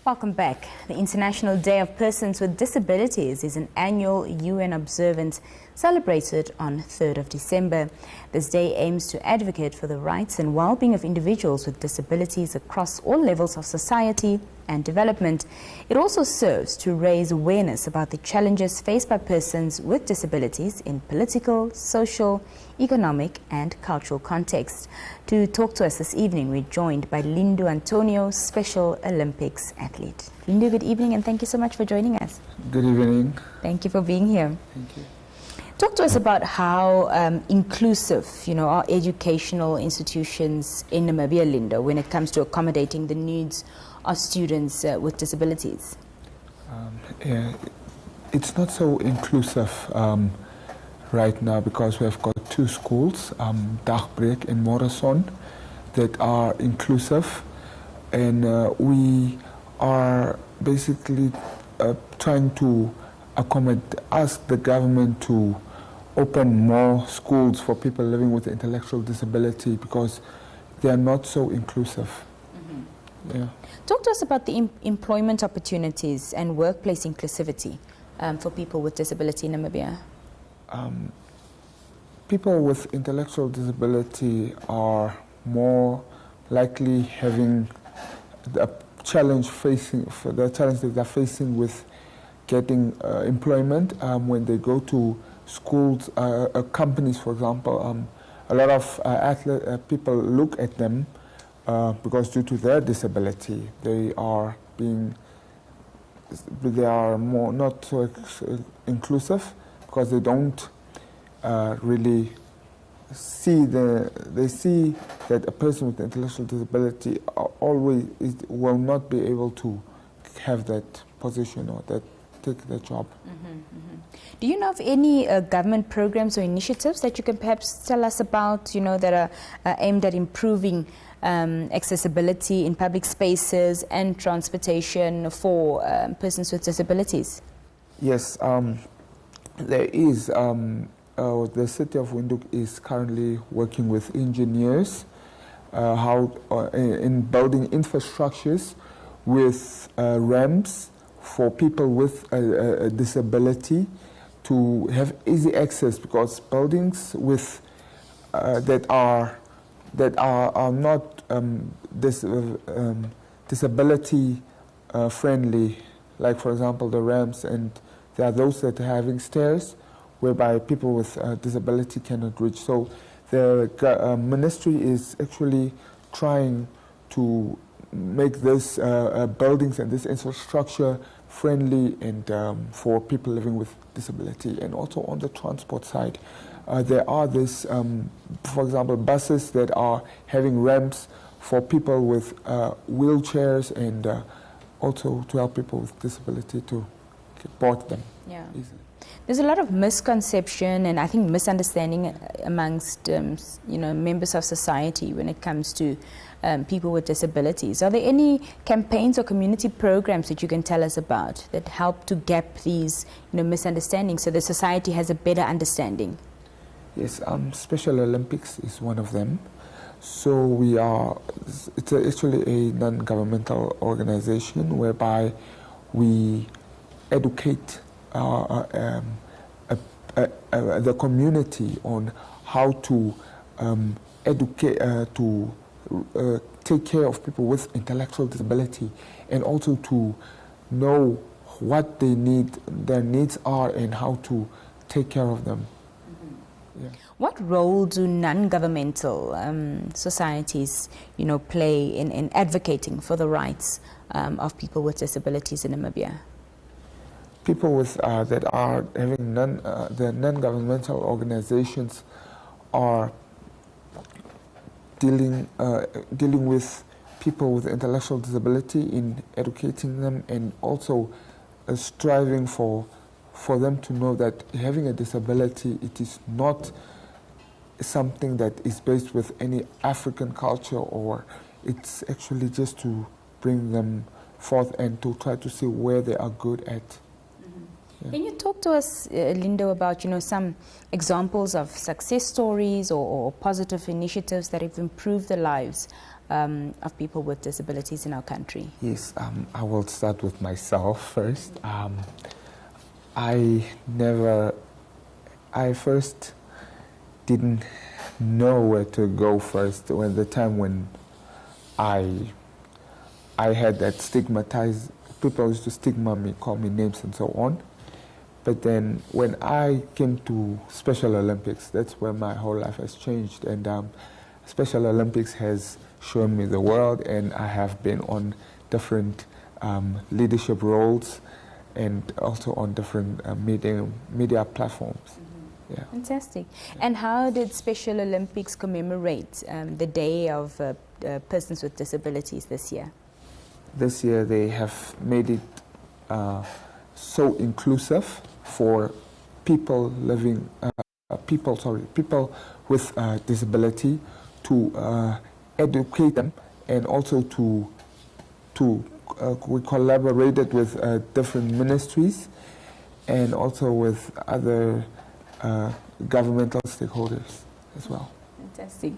Welcome back. The International Day of Persons with Disabilities is an annual UN observance celebrated on 3rd of December. This day aims to advocate for the rights and well-being of individuals with disabilities across all levels of society and development. It also serves to raise awareness about the challenges faced by persons with disabilities in political, social, economic and cultural contexts. To talk to us this evening, we're joined by Lindu Antonio, Special Olympics athlete. Lindu, good evening and thank you so much for joining us. Good evening. Thank you for being here. Thank you. Talk to us about how inclusive, our educational institutions in Namibia, Lindu, when it comes to accommodating the needs of students with disabilities. It's not so inclusive right now because we have got two schools, Dagbreek and Morrison, that are inclusive, and we are basically trying to ask the government to open more schools for people living with intellectual disability because they are not so inclusive. Mm-hmm. Yeah. Talk to us about the employment opportunities and workplace inclusivity for people with disability in Namibia. People with intellectual disability are more likely having the challenge that they're facing with getting employment when they go to schools, companies, for example. A lot of people look at them because due to their disability, they are more not so inclusive because they don't really see they see that a person with intellectual disability always will not be able to have that position or take that job. Mm-hmm, mm-hmm. Do you know of any government programs or initiatives that you can perhaps tell us about, that are aimed at improving accessibility in public spaces and transportation for persons with disabilities? Yes, there is. The city of Windhoek is currently working with engineers in building infrastructures with ramps for people with a disability to have easy access, because buildings with that are not disability friendly, like for example the ramps, and there are those that are having stairs whereby people with disability cannot reach. So the ministry is actually trying to make this buildings and this infrastructure friendly and for people living with disability. And also on the transport side, there are this, for example, buses that are having ramps for people with wheelchairs, and also to help people with disability to board them easily. There's a lot of misconception and I think misunderstanding amongst members of society when it comes to people with disabilities. Are there any campaigns or community programs that you can tell us about that help to gap these misunderstandings so the society has a better understanding? Yes, Special Olympics is one of them. So it's actually a non-governmental organization whereby we educate the community on how to educate, take care of people with intellectual disability, and also to know what their needs are, and how to take care of them. Mm-hmm. Yeah. What role do non-governmental societies, play in advocating for the rights of people with disabilities in Namibia? People with that are having the non-governmental organizations are dealing with people with intellectual disability in educating them, and also striving for them to know that having a disability, it is not something that is based with any African culture, or it's actually just to bring them forth and to try to see where they are good at. Yeah. Can you talk to us, Lindo, about some examples of success stories or positive initiatives that have improved the lives of people with disabilities in our country? Yes, I will start with myself first. I first didn't know where to go first when the time when I had that stigmatized, people used to stigma me, call me names and so on. But then when I came to Special Olympics, that's where my whole life has changed. And Special Olympics has shown me the world, and I have been on different leadership roles and also on different media platforms. Mm-hmm. Yeah. Fantastic. And how did Special Olympics commemorate the Day of Persons with Disabilities this year? This year they have made it so inclusive for people living, people with disability, to educate them, and also we collaborated with different ministries and also with other governmental stakeholders as well. Fantastic.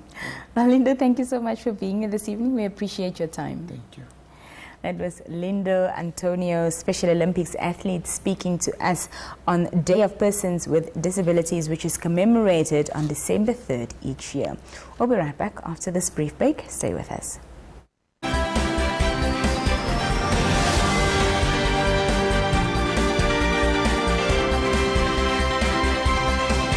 Well, Lindo, thank you so much for being here this evening. We appreciate your time. Thank you. That was Lindo Antonio, Special Olympics athlete, speaking to us on Day of Persons with Disabilities, which is commemorated on December 3rd each year. We'll be right back after this brief break. Stay with us.